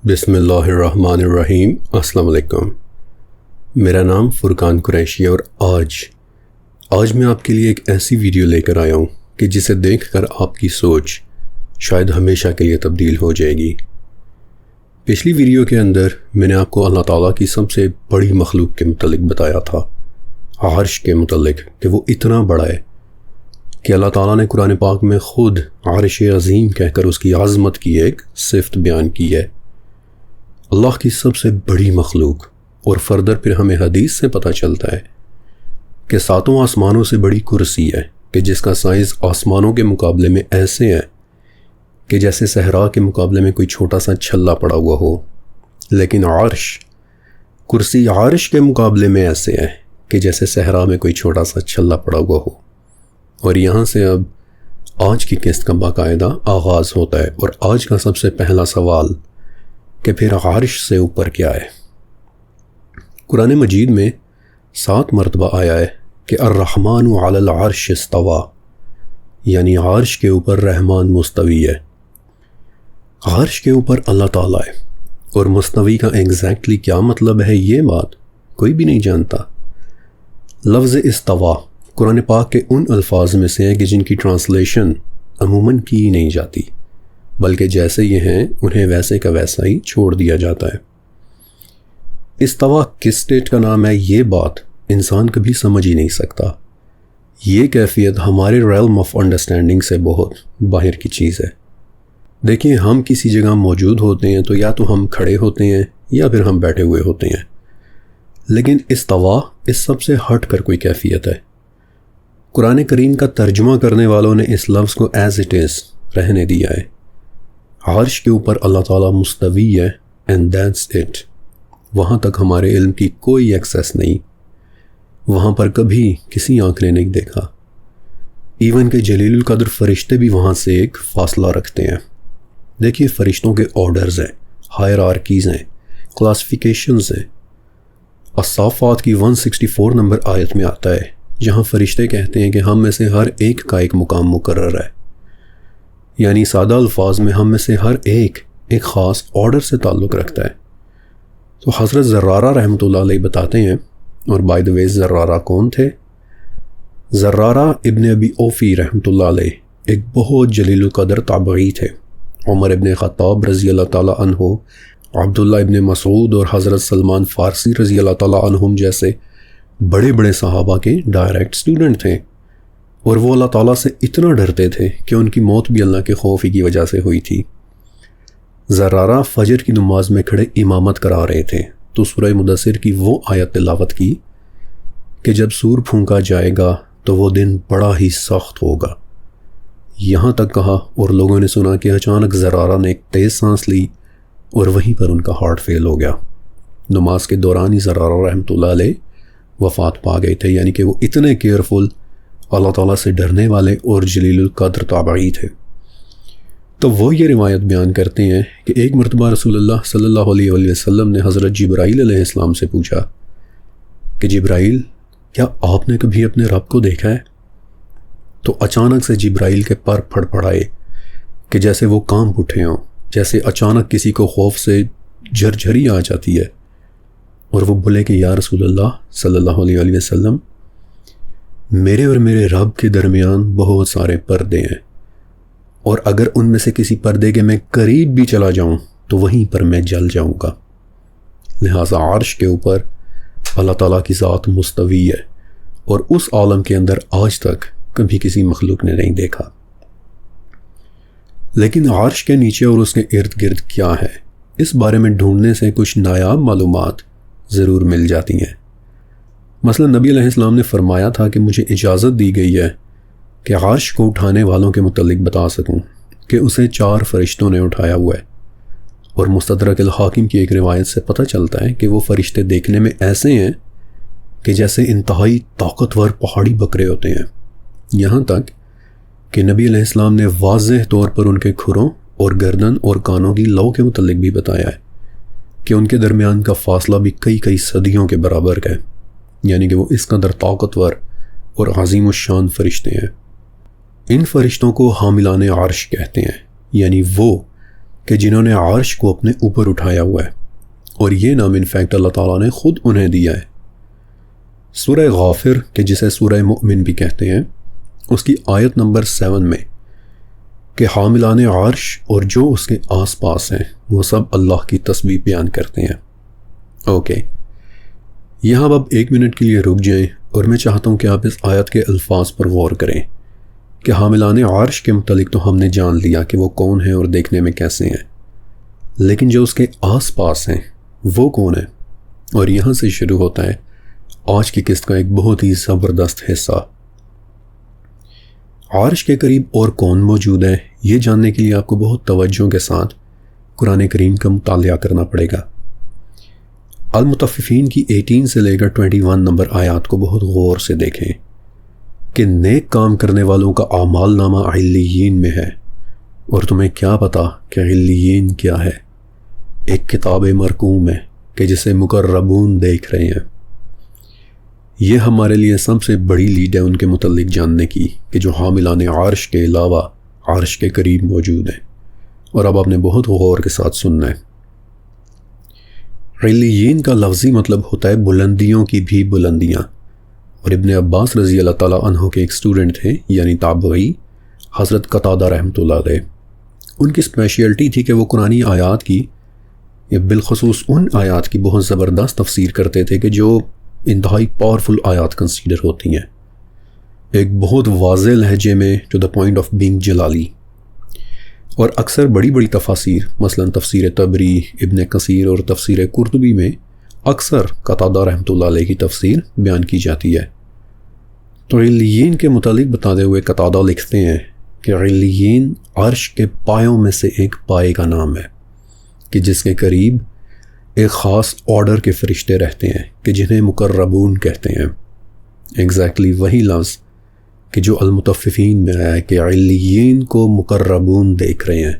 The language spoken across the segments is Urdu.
بسم اللہ الرحمن الرحیم۔ السلام علیکم۔ میرا نام فرقان قریشی ہے اور آج میں آپ کے لیے ایک ایسی ویڈیو لے کر آیا ہوں کہ جسے دیکھ کر آپ کی سوچ شاید ہمیشہ کے لیے تبدیل ہو جائے گی۔ پچھلی ویڈیو کے اندر میں نے آپ کو اللہ تعالیٰ کی سب سے بڑی مخلوق کے متعلق بتایا تھا، عرش کے متعلق، کہ وہ اتنا بڑا ہے کہ اللہ تعالیٰ نے قرآن پاک میں خود عرش عظیم کہہ کر اس کی عظمت کی ایک صفت بیان کی ہے۔ اللہ کی سب سے بڑی مخلوق، اور فردر پھر ہمیں حدیث سے پتہ چلتا ہے کہ ساتوں آسمانوں سے بڑی کرسی ہے کہ جس کا سائز آسمانوں کے مقابلے میں ایسے ہے کہ جیسے صحرا کے مقابلے میں کوئی چھوٹا سا چھلا پڑا ہوا ہو، لیکن کرسی عرش کے مقابلے میں ایسے ہے کہ جیسے صحرا میں کوئی چھوٹا سا چھلا پڑا ہوا ہو۔ اور یہاں سے اب آج کی قسط کا باقاعدہ آغاز ہوتا ہے، اور آج کا سب سے پہلا سوال کہ پھر عرش سے اوپر کیا ہے؟ قرآن مجید میں 7 مرتبہ آیا ہے کہ الرحمن علی العرش استوى، یعنی عرش کے اوپر رحمان مستوی ہے۔ عرش کے اوپر اللہ تعالیٰ ہے، اور مستوی کا ایگزیکٹلی کیا مطلب ہے یہ بات کوئی بھی نہیں جانتا۔ لفظ استوى قرآن پاک کے ان الفاظ میں سے ہے کہ جن کی ٹرانسلیشن عموماً کی نہیں جاتی، بلکہ جیسے یہ ہیں انہیں ویسے کا ویسا ہی چھوڑ دیا جاتا ہے۔ استوا کس اسٹیٹ کا نام ہے یہ بات انسان کبھی سمجھ ہی نہیں سکتا۔ یہ کیفیت ہمارے ریلم آف انڈرسٹینڈنگ سے بہت باہر کی چیز ہے۔ دیکھیں، ہم کسی جگہ موجود ہوتے ہیں تو یا تو ہم کھڑے ہوتے ہیں یا پھر ہم بیٹھے ہوئے ہوتے ہیں، لیکن استوا اس سب سے ہٹ کر کوئی کیفیت ہے۔ قرآن کریم کا ترجمہ کرنے والوں نے اس لفظ کو ایز اٹ از رہنے دیا ہے۔ عرش کے اوپر اللہ تعالیٰ مستوی ہے اینڈ دیٹس اٹ۔ وہاں تک ہمارے علم کی کوئی ایکسیس نہیں، وہاں پر کبھی کسی آنکھ نے نہیں دیکھا۔ ایون کہ جلیل القدر فرشتے بھی وہاں سے ایک فاصلہ رکھتے ہیں۔ دیکھیے، فرشتوں کے آرڈرز ہیں، ہائرارکیز ہیں، کلاسیفیکیشنز ہیں۔ الصافات کی 164 نمبر آیت میں آتا ہے، جہاں فرشتے کہتے ہیں کہ ہم میں سے ہر ایک کا ایک مقام مقرر ہے، یعنی سادہ الفاظ میں ہم میں سے ہر ایک خاص آرڈر سے تعلق رکھتا ہے۔ تو حضرت زرارہ رحمۃ اللہ علیہ بتاتے ہیں، اور بائی دا وے زرارہ کون تھے؟ زرارہ ابن ابی اوفی رحمۃ اللہ علیہ ایک بہت جلیل القدر تابعی تھے۔ عمر ابن خطاب رضی اللہ تعالیٰ عنہ، عبداللہ ابن مسعود اور حضرت سلمان فارسی رضی اللہ تعالیٰ عنہم جیسے بڑے بڑے صحابہ کے ڈائریکٹ سٹوڈنٹ تھے، اور وہ اللہ تعالیٰ سے اتنا ڈرتے تھے کہ ان کی موت بھی اللہ کے خوف ہی کی وجہ سے ہوئی تھی۔ زرارہ فجر کی نماز میں کھڑے امامت کرا رہے تھے تو سورہ مدثر کی وہ آیت تلاوت کی کہ جب سور پھونکا جائے گا تو وہ دن بڑا ہی سخت ہوگا۔ یہاں تک کہا اور لوگوں نے سنا کہ اچانک زرارہ نے ایک تیز سانس لی اور وہیں پر ان کا ہارٹ فیل ہو گیا۔ نماز کے دوران ہی زرارہ رحمۃ اللہ علیہ وفات پا گئے تھے، یعنی کہ وہ اتنے کیئرفل، اللہ تعالیٰ سے ڈرنے والے اور جلیل القدر تابعی تھے۔ تو وہ یہ روایت بیان کرتے ہیں کہ ایک مرتبہ رسول اللہ صلی اللہ علیہ وسلم نے حضرت جبرائیل علیہ السلام سے پوچھا کہ جبرائیل، کیا آپ نے کبھی اپنے رب کو دیکھا ہے؟ تو اچانک سے جبرائیل کے پر پھڑ پڑائے کہ جیسے وہ کانپ اٹھے ہوں، جیسے اچانک کسی کو خوف سے جھرجھری آ جاتی ہے، اور وہ بولے کہ یا رسول اللہ صلی اللہ علیہ وسلم، میرے اور میرے رب کے درمیان بہت سارے پردے ہیں، اور اگر ان میں سے کسی پردے کے میں قریب بھی چلا جاؤں تو وہیں پر میں جل جاؤں گا۔ لہٰذا عرش کے اوپر اللہ تعالیٰ کی ذات مستوی ہے، اور اس عالم کے اندر آج تک کبھی کسی مخلوق نے نہیں دیکھا۔ لیکن عرش کے نیچے اور اس کے ارد گرد کیا ہے، اس بارے میں ڈھونڈنے سے کچھ نایاب معلومات ضرور مل جاتی ہیں۔ مثلا نبی علیہ السلام نے فرمایا تھا کہ مجھے اجازت دی گئی ہے کہ عرش کو اٹھانے والوں کے متعلق بتا سکوں کہ اسے 4 فرشتوں نے اٹھایا ہوا ہے، اور مستدرک الحاکم کی ایک روایت سے پتہ چلتا ہے کہ وہ فرشتے دیکھنے میں ایسے ہیں کہ جیسے انتہائی طاقتور پہاڑی بکرے ہوتے ہیں۔ یہاں تک کہ نبی علیہ السلام نے واضح طور پر ان کے کھروں اور گردن اور کانوں کی لو کے متعلق بھی بتایا ہے کہ ان کے درمیان کا فاصلہ بھی کئی صدیوں کے برابر ہے، یعنی کہ وہ اس قدر طاقتور اور عظیم الشان فرشتے ہیں۔ ان فرشتوں کو حاملان عرش کہتے ہیں، یعنی وہ کہ جنہوں نے عرش کو اپنے اوپر اٹھایا ہوا ہے، اور یہ نام انفیکٹ اللہ تعالیٰ نے خود انہیں دیا ہے۔ سورہ غافر کہ جسے سورہ مؤمن بھی کہتے ہیں، اس کی آیت نمبر 7 میں کہ حاملان عرش اور جو اس کے آس پاس ہیں وہ سب اللہ کی تسبیح بیان کرتے ہیں۔ اوکے، یہاں اب 1 منٹ کے لیے رک جائیں، اور میں چاہتا ہوں کہ آپ اس آیت کے الفاظ پر غور کریں کہ حاملان عرش کے متعلق تو ہم نے جان لیا کہ وہ کون ہیں اور دیکھنے میں کیسے ہیں، لیکن جو اس کے آس پاس ہیں وہ کون ہیں؟ اور یہاں سے شروع ہوتا ہے آج کی قسط کا ایک بہت ہی زبردست حصہ۔ عرش کے قریب اور کون موجود ہے، یہ جاننے کے لیے آپ کو بہت توجہ کے ساتھ قرآن کریم کا مطالعہ کرنا پڑے گا۔ المطففین کی 18 سے لے کر 21 نمبر آیات کو بہت غور سے دیکھیں کہ نیک کام کرنے والوں کا اعمال نامہ علیین میں ہے، اور تمہیں کیا پتا کہ علیین کیا ہے؟ ایک کتاب مرقوم ہے کہ جسے مقربون دیکھ رہے ہیں۔ یہ ہمارے لیے سب سے بڑی لیڈ ہے ان کے متعلق جاننے کی کہ جو حاملان عرش کے علاوہ عرش کے قریب موجود ہیں، اور اب آپ نے بہت غور کے ساتھ سننا ہے۔ علیین کا لفظی مطلب ہوتا ہے بلندیوں کی بھی بلندیاں، اور ابن عباس رضی اللہ تعالیٰ عنہ کے ایک سٹوڈنٹ تھے یعنی تابعی حضرت قتادہ رحمۃ اللہ علیہ۔ ان کی اسپیشلٹی تھی کہ وہ قرآنی آیات کی یا بالخصوص ان آیات کی بہت زبردست تفسیر کرتے تھے کہ جو انتہائی پاورفل آیات کنسیڈر ہوتی ہیں، ایک بہت واضح لہجے میں to the point of being جلالی، اور اکثر بڑی بڑی تفاسیر مثلا تفسیر طبری، ابن کثیر اور تفسیر قرطبی میں اکثر قتادہ رحمۃ اللہ علیہ کی تفسیر بیان کی جاتی ہے۔ تو علیین کے متعلق بتاتے ہوئے قتادہ لکھتے ہیں کہ علیین عرش کے پایوں میں سے ایک پائے کا نام ہے کہ جس کے قریب ایک خاص آرڈر کے فرشتے رہتے ہیں کہ جنہیں مقربون کہتے ہیں۔ ایگزیکٹلی وہی لفظ کہ جو المطففین میں آیا ہے کہ علیین کو مقربون دیکھ رہے ہیں،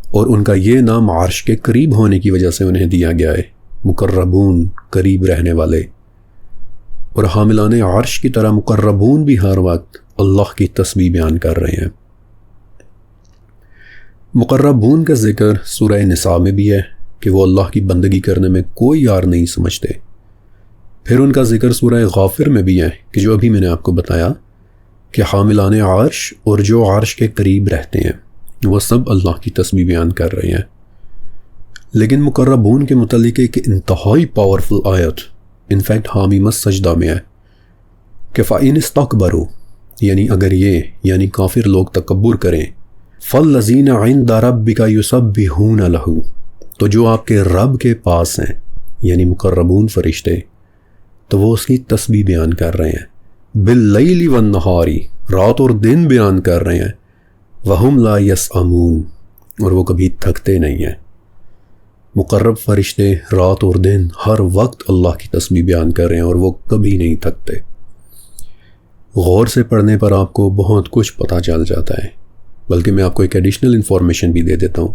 اور ان کا یہ نام عرش کے قریب ہونے کی وجہ سے انہیں دیا گیا ہے، مقربون قریب رہنے والے۔ اور حاملان عرش کی طرح مقربون بھی ہر وقت اللہ کی تسبیح بیان کر رہے ہیں۔ مقربون کا ذکر سورہ نساء میں بھی ہے کہ وہ اللہ کی بندگی کرنے میں کوئی یار نہیں سمجھتے۔ پھر ان کا ذکر سورہ غافر میں بھی ہے کہ جو ابھی میں نے آپ کو بتایا کہ حاملان عرش اور جو عرش کے قریب رہتے ہیں وہ سب اللہ کی تسبیح بیان کر رہے ہیں۔ لیکن مقربون کے متعلق ایک انتہائی پاورفل آیت انفیکٹ حامیم السجدہ میں ہے کہ فَإِنِ اسْتَكْبَرُوا، یعنی اگر یہ یعنی کافر لوگ تکبر کریں، فَالَّذِينَ عِنْدَ رَبِّكَ يُسَبِّحُونَ لَهُ، تو جو آپ کے رب کے پاس ہیں یعنی مقربون فرشتے، تو وہ اس کی تسبیح بیان کر رہے ہیں، باللیل والنہاری، رات اور دن بیان کر رہے ہیں، وہم لا یسأمون، اور وہ کبھی تھکتے نہیں ہیں۔ مقرب فرشتے رات اور دن ہر وقت اللہ کی تسبیح بیان کر رہے ہیں اور وہ کبھی نہیں تھکتے۔ غور سے پڑھنے پر آپ کو بہت کچھ پتہ چل جاتا ہے، بلکہ میں آپ کو ایک ایڈیشنل انفارمیشن بھی دے دیتا ہوں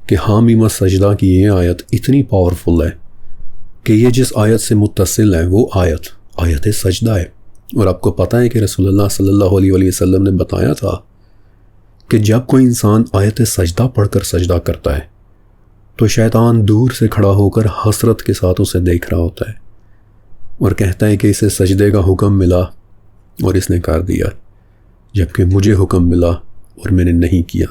کہ حامیم السجدہ کی یہ آیت اتنی پاورفل ہے کہ یہ جس آیت سے متصل ہے وہ آیت سجدہ ہے۔ اور آپ کو پتہ ہے کہ رسول اللہ صلی اللہ علیہ وسلم نے بتایا تھا کہ جب کوئی انسان آیت سجدہ پڑھ کر سجدہ کرتا ہے تو شیطان دور سے کھڑا ہو کر حسرت کے ساتھ اسے دیکھ رہا ہوتا ہے اور کہتا ہے کہ اسے سجدے کا حکم ملا اور اس نے کر دیا، جبکہ مجھے حکم ملا اور میں نے نہیں کیا،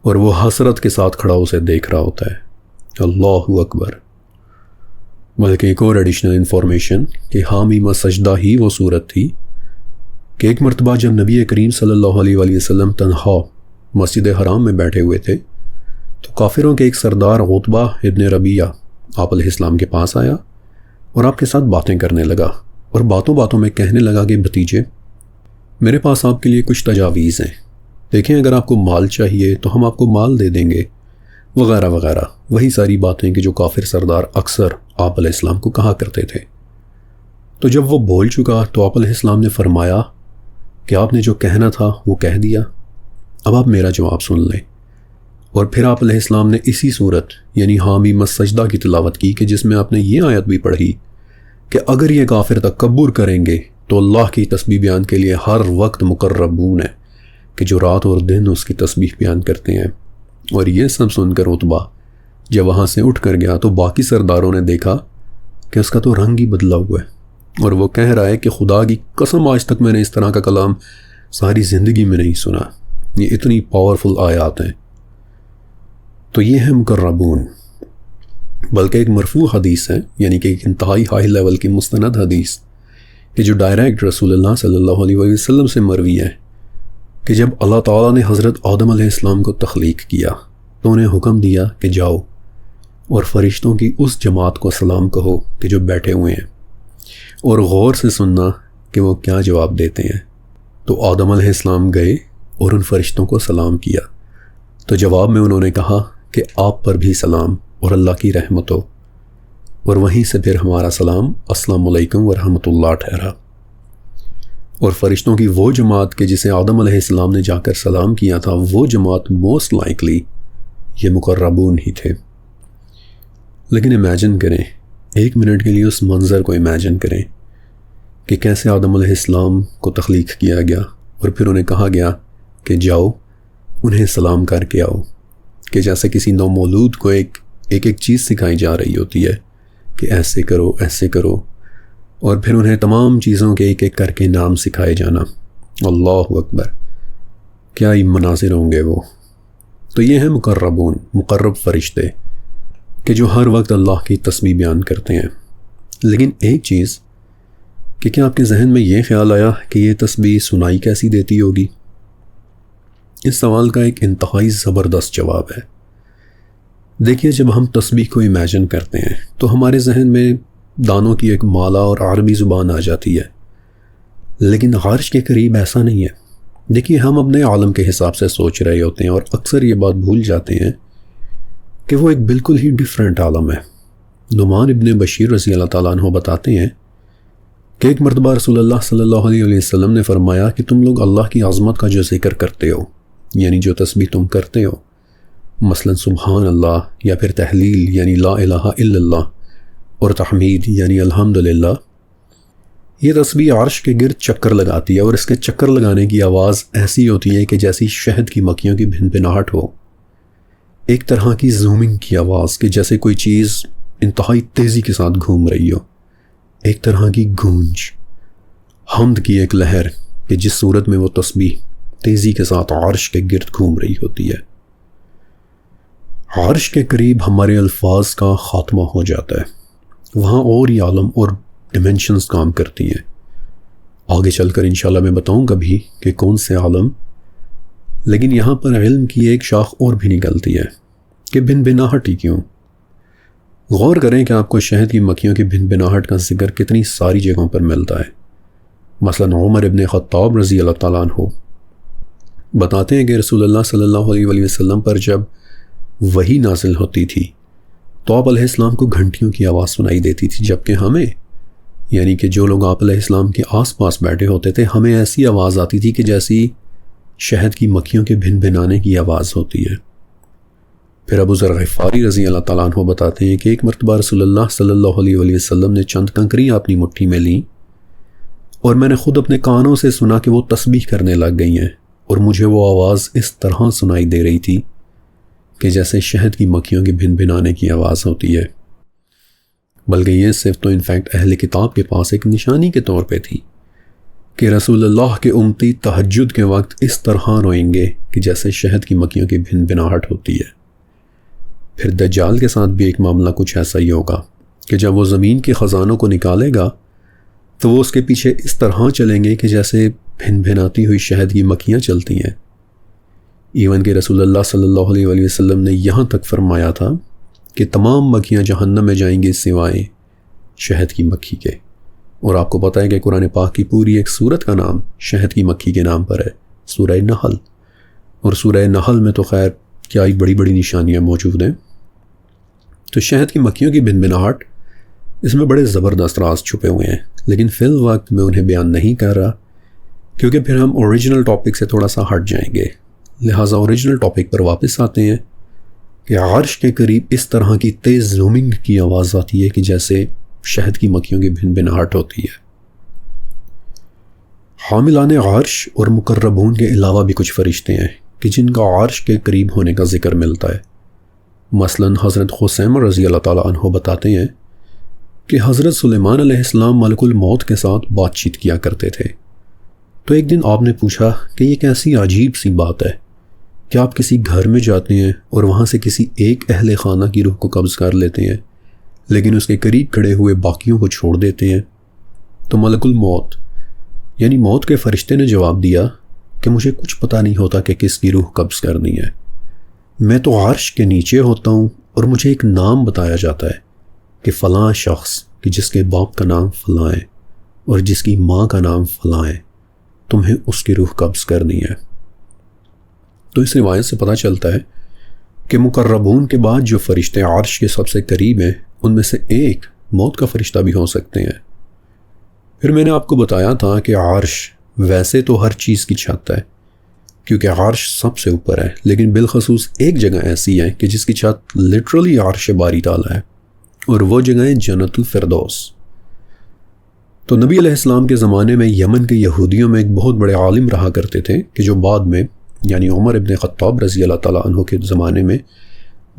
اور وہ حسرت کے ساتھ کھڑا اسے دیکھ رہا ہوتا ہے۔ اللہ اکبر۔ بلکہ ایک اور ایڈیشنل انفارمیشن کہ حامیم السجدہ ہی وہ صورت تھی کہ ایک مرتبہ جب نبی کریم صلی اللہ علیہ وسلم تنہا مسجد حرام میں بیٹھے ہوئے تھے تو کافروں کے ایک سردار عتبہ ابن ربیعہ آپ علیہ السلام کے پاس آیا اور آپ کے ساتھ باتیں کرنے لگا، اور باتوں باتوں میں کہنے لگا کہ بھتیجے، میرے پاس آپ کے لیے کچھ تجاویز ہیں، دیکھیں اگر آپ کو مال چاہیے تو ہم آپ کو مال دے دیں گے، وغیرہ وغیرہ، وہی ساری باتیں کہ جو کافر سردار اکثر آپ علیہ السلام کو کہا کرتے تھے۔ تو جب وہ بول چکا تو آپ علیہ السلام نے فرمایا کہ آپ نے جو کہنا تھا وہ کہہ دیا، اب آپ میرا جواب سن لیں۔ اور پھر آپ علیہ السلام نے اسی صورت یعنی حامیم السجدہ کی تلاوت کی کہ جس میں آپ نے یہ آیت بھی پڑھی کہ اگر یہ کافر تکبر کریں گے تو اللہ کی تسبیح بیان کے لیے ہر وقت مقربون ہے کہ جو رات اور دن اس کی تسبیح بیان کرتے ہیں، اور یہ سب سن کر عتبہ جب وہاں سے اٹھ کر گیا تو باقی سرداروں نے دیکھا کہ اس کا تو رنگ ہی بدلا ہوا ہے، اور وہ کہہ رہا ہے کہ خدا کی قسم آج تک میں نے اس طرح کا کلام ساری زندگی میں نہیں سنا، یہ اتنی پاورفل آیات ہیں۔ تو یہ ہے مقربون، بلکہ ایک مرفوع حدیث ہے، یعنی کہ ایک انتہائی ہائی لیول کی مستند حدیث کہ جو ڈائریکٹ رسول اللہ صلی اللہ علیہ وسلم سے مروی ہے کہ جب اللہ تعالیٰ نے حضرت آدم علیہ السلام کو تخلیق کیا تو انہیں حکم دیا کہ جاؤ اور فرشتوں کی اس جماعت کو سلام کہو کہ جو بیٹھے ہوئے ہیں، اور غور سے سننا کہ وہ کیا جواب دیتے ہیں۔ تو آدم علیہ السلام گئے اور ان فرشتوں کو سلام کیا، تو جواب میں انہوں نے کہا کہ آپ پر بھی سلام اور اللہ کی رحمت ہو، اور وہیں سے پھر ہمارا سلام السلام علیکم ورحمۃ اللہ ٹھہرا۔ اور فرشتوں کی وہ جماعت کہ جسے آدم علیہ السلام نے جا کر سلام کیا تھا، وہ جماعت موسٹ لائکلی یہ مقربون ہی تھے۔ لیکن امیجن کریں، ایک منٹ کے لیے اس منظر کو امیجن کریں کہ کیسے آدم علیہ السلام کو تخلیق کیا گیا اور پھر انہیں کہا گیا کہ جاؤ انہیں سلام کر کے آؤ، کہ جیسے کسی نومولود کو ایک چیز سکھائی جا رہی ہوتی ہے کہ ایسے کرو ایسے کرو، اور پھر انہیں تمام چیزوں کے ایک ایک کر کے نام سکھائے جانا۔ اللہ اکبر، کیا ہی مناظر ہوں گے وہ۔ تو یہ ہیں مقربون، مقرب فرشتے کہ جو ہر وقت اللہ کی تسبیح بیان کرتے ہیں۔ لیکن ایک چیز کہ کیا آپ کے ذہن میں یہ خیال آیا کہ یہ تسبیح سنائی کیسی دیتی ہوگی؟ اس سوال کا ایک انتہائی زبردست جواب ہے۔ دیکھیے، جب ہم تسبیح کو امیجن کرتے ہیں تو ہمارے ذہن میں دانوں کی ایک مالا اور عربی زبان آ جاتی ہے، لیکن عرش کے قریب ایسا نہیں ہے۔ دیکھیے، ہم اپنے عالم کے حساب سے سوچ رہے ہوتے ہیں اور اکثر یہ بات بھول جاتے ہیں کہ وہ ایک بالکل ہی ڈیفرنٹ عالم ہے۔ نعمان ابن بشیر رضی اللہ تعالیٰ عنہ بتاتے ہیں کہ ایک مرتبہ رسول اللہ صلی اللہ علیہ وسلم نے فرمایا کہ تم لوگ اللہ کی عظمت کا جو ذکر کرتے ہو، یعنی جو تسبیح تم کرتے ہو، مثلا سبحان اللہ، یا پھر تحلیل یعنی لا الہ الا اللہ، اور تحمید یعنی الحمدللہ، یہ تسبیح عرش کے گرد چکر لگاتی ہے، اور اس کے چکر لگانے کی آواز ایسی ہوتی ہے کہ جیسی شہد کی مکھیوں کی بھنبھناہٹ ہو، ایک طرح کی زومنگ کی آواز کہ جیسے کوئی چیز انتہائی تیزی کے ساتھ گھوم رہی ہو، ایک طرح کی گونج، حمد کی ایک لہر کہ جس صورت میں وہ تسبیح تیزی کے ساتھ عرش کے گرد گھوم رہی ہوتی ہے۔ عرش کے قریب ہمارے الفاظ کا خاتمہ ہو جاتا ہے، وہاں اور ہی عالم اور ڈیمنشنز کام کرتی ہیں۔ آگے چل کر انشاءاللہ میں بتاؤں گا بھی کہ کون سے عالم، لیکن یہاں پر علم کی ایک شاخ اور بھی نکلتی ہے کہ بھنبھناہٹ ہی کیوں؟ غور کریں کہ آپ کو شہد کی مکھیوں کی بھنبھناہٹ کا ذکر کتنی ساری جگہوں پر ملتا ہے۔ مثلا عمر ابن خطاب رضی اللہ تعالیٰ عنہ بتاتے ہیں کہ رسول اللہ صلی اللہ علیہ وسلم پر جب وحی نازل ہوتی تھی تو آپ علیہ السلام کو گھنٹیوں کی آواز سنائی دیتی تھی، جبکہ ہمیں، یعنی کہ جو لوگ آپ علیہ السلام کے آس پاس بیٹھے ہوتے تھے، ہمیں ایسی آواز آتی تھی کہ جیسی شہد کی مکھیوں کے بھنبھنانے کی آواز ہوتی ہے۔ پھر ابو ذر غفاری رضی اللہ تعالیٰ عنہ بتاتے ہیں کہ ایک مرتبہ رسول اللہ صلی اللہ علیہ وسلم نے چند کنکریاں اپنی مٹھی میں لیں، اور میں نے خود اپنے کانوں سے سنا کہ وہ تسبیح کرنے لگ گئی ہیں، اور مجھے وہ آواز اس طرح سنائی دے رہی تھی کہ جیسے شہد کی مکھیوں کے بھنبھنانے کی آواز ہوتی ہے۔ بلکہ یہ صرف تو انفیکٹ اہل کتاب کے پاس ایک نشانی کے طور پہ تھی کہ رسول اللہ کے امتی تہجد کے وقت اس طرح روئیں گے کہ جیسے شہد کی مکھیوں کی بھنبھناہٹ ہوتی ہے۔ پھر دجال کے ساتھ بھی ایک معاملہ کچھ ایسا ہی ہوگا کہ جب وہ زمین کے خزانوں کو نکالے گا تو وہ اس کے پیچھے اس طرح چلیں گے کہ جیسے بھنبھناتی ہوئی شہد کی مکھیاں چلتی ہیں۔ ایون کہ رسول اللہ صلی اللہ علیہ وسلم نے یہاں تک فرمایا تھا کہ تمام مکھیاں جہنم میں جائیں گی سوائے شہد کی مکھی کے۔ اور آپ کو پتہ ہے کہ قرآن پاک کی پوری ایک سورت کا نام شہد کی مکھی کے نام پر ہے، سورہ نحل، اور سورہ نحل میں تو خیر کیا ہی بڑی بڑی نشانیاں موجود ہیں۔ تو شہد کی مکھیوں کی بھنبھناہٹ، اس میں بڑے زبردست راز چھپے ہوئے ہیں، لیکن فی الوقت میں انہیں بیان نہیں کر رہا کیونکہ پھر ہم اوریجنل ٹاپک سے تھوڑا سا ہٹ جائیں گے۔ لہٰذا اوریجنل ٹاپک پر واپس آتے ہیں کہ عرش کے قریب اس طرح کی تیز زومنگ کی آواز آتی ہے کہ جیسے شہد کی مکھیوں کی بھنبھناہٹ ہوتی ہے۔ حاملان عرش اور مقربون کے علاوہ بھی کچھ فرشتے ہیں کہ جن کا عرش کے قریب ہونے کا ذکر ملتا ہے۔ مثلاً حضرت خثیمہ رضی اللہ تعالیٰ عنہ بتاتے ہیں کہ حضرت سلیمان علیہ السلام ملک الموت کے ساتھ بات چیت کیا کرتے تھے۔ تو ایک دن آپ نے پوچھا کہ یہ کیسی عجیب سی بات ہے کہ آپ کسی گھر میں جاتے ہیں اور وہاں سے کسی ایک اہل خانہ کی روح کو قبض کر لیتے ہیں، لیکن اس کے قریب کھڑے ہوئے باقیوں کو چھوڑ دیتے ہیں۔ تو ملک الموت یعنی موت کے فرشتے نے جواب دیا کہ مجھے کچھ پتہ نہیں ہوتا کہ کس کی روح قبض کرنی ہے، میں تو عرش کے نیچے ہوتا ہوں اور مجھے ایک نام بتایا جاتا ہے کہ فلاں شخص کہ جس کے باپ کا نام فلاں ہے اور جس کی ماں کا نام فلاں ہے، تمہیں اس کی روح قبض کرنی ہے۔ تو اس روایت سے پتہ چلتا ہے کہ مقربون کے بعد جو فرشتے عرش کے سب سے قریب ہیں ان میں سے ایک موت کا فرشتہ بھی ہو سکتے ہیں۔ پھر میں نے آپ کو بتایا تھا کہ عرش ویسے تو ہر چیز کی چھت ہے کیونکہ عرش سب سے اوپر ہے، لیکن بالخصوص ایک جگہ ایسی ہے کہ جس کی چھت لٹرلی عرش باری تعالیٰ ہے، اور وہ جگہ ہے جنت الفردوس۔ تو نبی علیہ السلام کے زمانے میں یمن کے یہودیوں میں ایک بہت بڑے عالم رہا کرتے تھے کہ جو بعد میں یعنی عمر ابن خطاب رضی اللہ تعالیٰ عنہ کے زمانے میں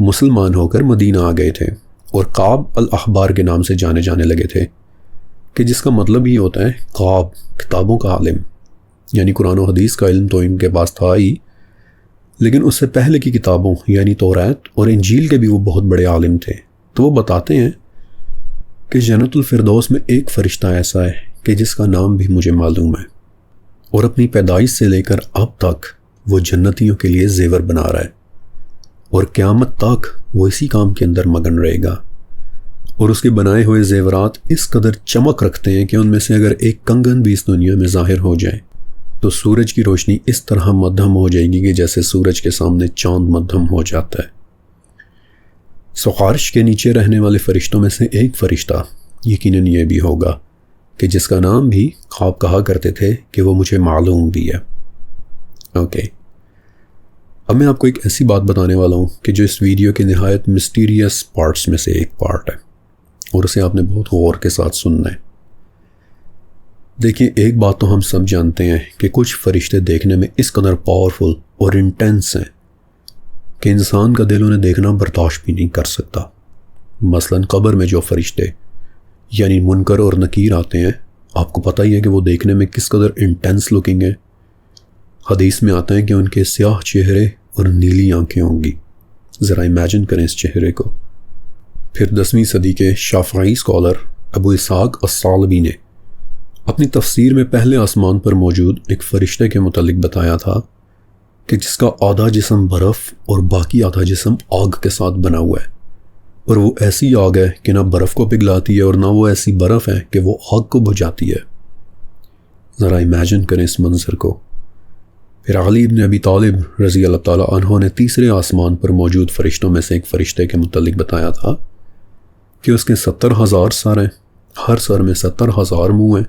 مسلمان ہو کر مدینہ آ گئے تھے اور قاب الاحبار کے نام سے جانے جانے لگے تھے، کہ جس کا مطلب ہی ہوتا ہے قاب، کتابوں کا عالم۔ یعنی قرآن و حدیث کا علم تو ان کے پاس تھا ہی، لیکن اس سے پہلے کی کتابوں یعنی توریت اور انجیل کے بھی وہ بہت بڑے عالم تھے۔ تو وہ بتاتے ہیں کہ جنت الفردوس میں ایک فرشتہ ایسا ہے کہ جس کا نام بھی مجھے معلوم ہے، اور اپنی پیدائش سے لے کر اب تک وہ جنتیوں کے لیے زیور بنا رہا ہے، اور قیامت تک وہ اسی کام کے اندر مگن رہے گا۔ اور اس کے بنائے ہوئے زیورات اس قدر چمک رکھتے ہیں کہ ان میں سے اگر ایک کنگن بھی اس دنیا میں ظاہر ہو جائے تو سورج کی روشنی اس طرح مدھم ہو جائے گی کہ جیسے سورج کے سامنے چاند مدھم ہو جاتا ہے۔ عرش کے نیچے رہنے والے فرشتوں میں سے ایک فرشتہ یقیناً یہ بھی ہوگا کہ جس کا نام بھی خواب کہا کرتے تھے کہ وہ مجھے معلوم بھی ہے۔ اوکے، اب میں آپ کو ایک ایسی بات بتانے والا ہوں کہ جو اس ویڈیو کے نہایت مسٹیریس پارٹس میں سے ایک پارٹ ہے، اور اسے آپ نے بہت غور کے ساتھ سننا ہے۔ دیکھیں، ایک بات تو ہم سب جانتے ہیں کہ کچھ فرشتے دیکھنے میں اس قدر پاورفل اور انٹینس ہیں کہ انسان کا دل انہیں دیکھنا برداشت بھی نہیں کر سکتا۔ مثلاً قبر میں جو فرشتے یعنی منکر اور نکیر آتے ہیں، آپ کو پتہ ہی ہے کہ وہ دیکھنے میں کس قدر انٹینس لکنگ ہے۔ حدیث میں آتا ہے کہ ان کے سیاہ چہرے اور نیلی آنکھیں ہوں گی۔ ذرا امیجن کریں اس چہرے کو۔ پھر 10ویں صدی کے شافعی اسکالر ابو اسحاق الثعلبی نے اپنی تفسیر میں پہلے آسمان پر موجود ایک فرشتے کے متعلق بتایا تھا کہ جس کا آدھا جسم برف اور باقی آدھا جسم آگ کے ساتھ بنا ہوا ہے، اور وہ ایسی آگ ہے کہ نہ برف کو پگھلاتی ہے اور نہ وہ ایسی برف ہے کہ وہ آگ کو بجھاتی ہے۔ ذرا امیجن کریں اس منظر کو۔ پھر علی بن ابی طالب رضی اللہ تعالیٰ عنہ نے تیسرے آسمان پر موجود فرشتوں میں سے ایک فرشتے کے متعلق بتایا تھا کہ اس کے 70,000 سر ہیں، ہر سر میں 70,000 منہ ہیں،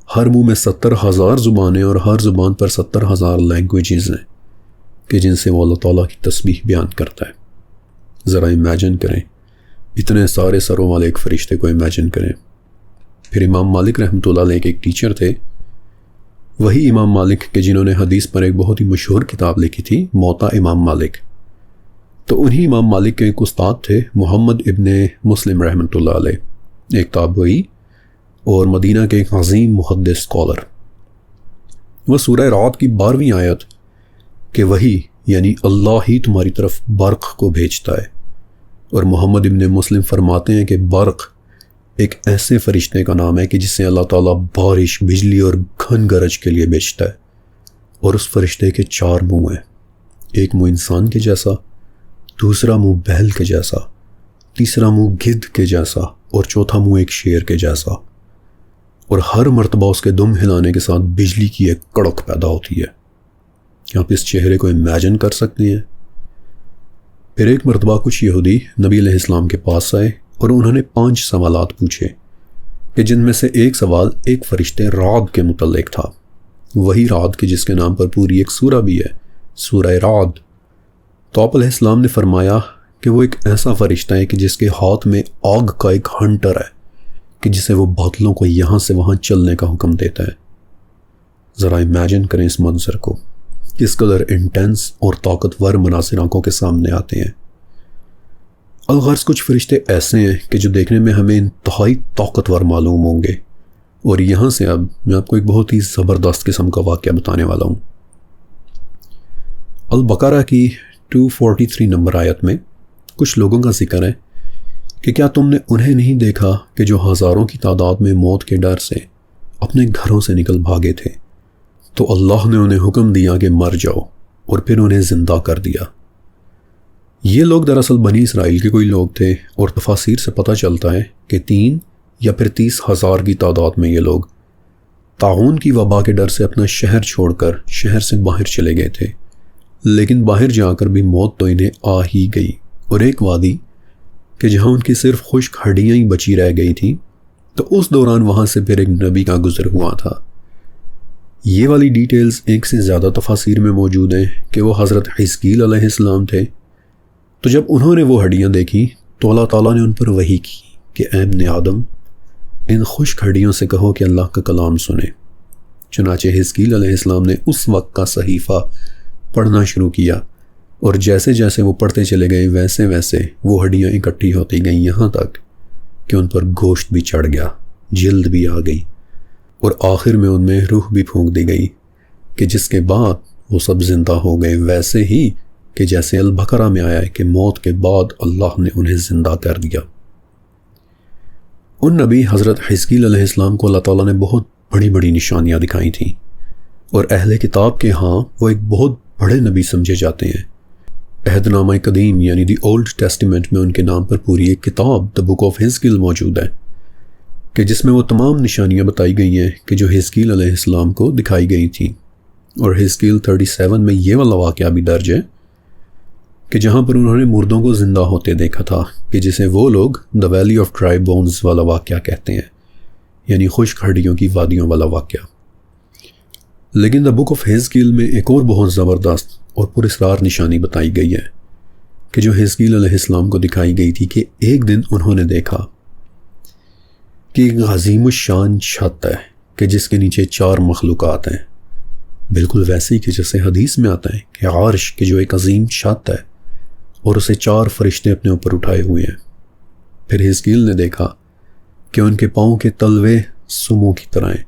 ہر منہ میں 70,000 زبانیں، اور ہر زبان پر 70,000 لینگویجز ہیں کہ جن سے وہ اللہ تعالیٰ کی تسبیح بیان کرتا ہے۔ ذرا امیجن کریں، اتنے سارے سروں والے ایک فرشتے کو امیجن کریں۔ پھر امام مالک رحمۃ اللہ علیہ کے ایک ٹیچر تھے، وہی امام مالک کہ جنہوں نے حدیث پر ایک بہت ہی مشہور کتاب لکھی تھی، موطا امام مالک۔ تو انہی امام مالک کے ایک استاد تھے محمد ابن مسلم رحمۃ اللہ علیہ، ایک تابعی اور مدینہ کے ایک عظیم محدث اسکالر۔ وہ سورہ رعد کی 12ویں آیت کہ وہی یعنی اللہ ہی تمہاری طرف برق کو بھیجتا ہے، اور محمد ابن مسلم فرماتے ہیں کہ برق ایک ایسے فرشتے کا نام ہے کہ جسے اللہ تعالیٰ بارش، بجلی اور گھن گرج کے لیے بھیجتا ہے، اور اس فرشتے کے 4 منہ ہیں، ایک منہ انسان کے جیسا، دوسرا منہ بیل کے جیسا، تیسرا منہ گدھ کے جیسا، اور چوتھا منہ ایک شیر کے جیسا، اور ہر مرتبہ اس کے دم ہلانے کے ساتھ بجلی کی ایک کڑک پیدا ہوتی ہے۔ کیا آپ اس چہرے کو امیجن کر سکتے ہیں؟ پھر ایک مرتبہ کچھ یہودی نبی علیہ السلام کے پاس آئے اور انہوں نے 5 سوالات پوچھے کہ جن میں سے ایک سوال ایک فرشتے رعد کے متعلق تھا، وہی رعد کہ جس کے نام پر پوری ایک سورہ بھی ہے، سورہ رعد۔ تو آپ علیہ السلام نے فرمایا کہ وہ ایک ایسا فرشتہ ہے کہ جس کے ہاتھ میں آگ کا ایک ہنٹر ہے کہ جسے وہ بادلوں کو یہاں سے وہاں چلنے کا حکم دیتا ہے۔ ذرا امیجن کریں اس منظر کو کس قدر انٹینس اور طاقتور مناظر آنکھوں کے سامنے آتے ہیں۔ الغرض کچھ فرشتے ایسے ہیں کہ جو دیکھنے میں ہمیں انتہائی طاقتور معلوم ہوں گے، اور یہاں سے اب میں آپ کو ایک بہت ہی زبردست قسم کا واقعہ بتانے والا ہوں۔ البقرہ کی 243 نمبر آیت میں کچھ لوگوں کا ذکر ہے کہ کیا تم نے انہیں نہیں دیکھا کہ جو ہزاروں کی تعداد میں موت کے ڈر سے اپنے گھروں سے نکل بھاگے تھے، تو اللہ نے انہیں حکم دیا کہ مر جاؤ، اور پھر انہیں زندہ کر دیا۔ یہ لوگ دراصل بنی اسرائیل کے کوئی لوگ تھے، اور تفاسیر سے پتہ چلتا ہے کہ 3 یا پھر 30,000 کی تعداد میں یہ لوگ طاعون کی وبا کے ڈر سے اپنا شہر چھوڑ کر شہر سے باہر چلے گئے تھے، لیکن باہر جا کر بھی موت تو انہیں آ ہی گئی، اور ایک وادی کہ جہاں ان کی صرف خشک ہڈیاں ہی بچی رہ گئی تھیں، تو اس دوران وہاں سے پھر ایک نبی کا گزر ہوا تھا۔ یہ والی ڈیٹیلز ایک سے زیادہ تفاسیر میں موجود ہیں کہ وہ حضرت حزقیل علیہ السلام تھے۔ تو جب انہوں نے وہ ہڈیاں دیکھی تو اللہ تعالیٰ نے ان پر وحی کی کہ اے ابن آدم، ان خشک ہڈیوں سے کہو کہ اللہ کا کلام سنیں۔ چنانچہ حزقیل علیہ السلام نے اس وقت کا صحیفہ پڑھنا شروع کیا، اور جیسے جیسے وہ پڑھتے چلے گئے ویسے ویسے وہ ہڈیاں اکٹھی ہوتی گئیں، یہاں تک کہ ان پر گوشت بھی چڑھ گیا، جلد بھی آ گئی، اور آخر میں ان میں روح بھی پھونک دی گئی، کہ جس کے بعد وہ سب زندہ ہو گئے، ویسے ہی کہ جیسے البقرہ میں آیا ہے کہ موت کے بعد اللہ نے انہیں زندہ کر دیا۔ ان نبی حضرت حزقیل علیہ السلام کو اللہ تعالیٰ نے بہت بڑی بڑی نشانیاں دکھائی تھیں، اور اہل کتاب کے ہاں وہ ایک بہت بڑے نبی سمجھے جاتے ہیں۔ عہد نامہ قدیم یعنی دی اولڈ ٹیسٹیمنٹ میں ان کے نام پر پوری ایک کتاب دی بک آف حزقیل موجود ہے، کہ جس میں وہ تمام نشانیاں بتائی گئی ہیں کہ جو حزقیل علیہ السلام کو دکھائی گئی تھیں۔ اور حزقیل 37 میں یہ والا واقعہ بھی درج ہے کہ جہاں پر انہوں نے مردوں کو زندہ ہوتے دیکھا تھا، کہ جسے وہ لوگ دی ویلی آف ڈرائی بونز والا واقعہ کہتے ہیں، یعنی خشک ہڈیوں کی وادیوں والا واقعہ۔ لیکن دی بک آف حزقیل میں ایک اور بہت زبردست اور پراسرار نشانی بتائی گئی ہے کہ جو حزقیل علیہ السلام کو دکھائی گئی تھی، کہ ایک دن انہوں نے دیکھا کہ ایک عظیم الشان چھت ہے کہ جس کے نیچے 4 مخلوقات ہیں، بالکل ویسے ہی کہ جیسے حدیث میں آتا ہے کہ عرش کہ جو ایک عظیم چھت ہے اور اسے 4 فرشتے اپنے اوپر اٹھائے ہوئے ہیں۔ پھر حزقیل نے دیکھا کہ ان کے پاؤں کے تلوے سموں کی طرح ہیں،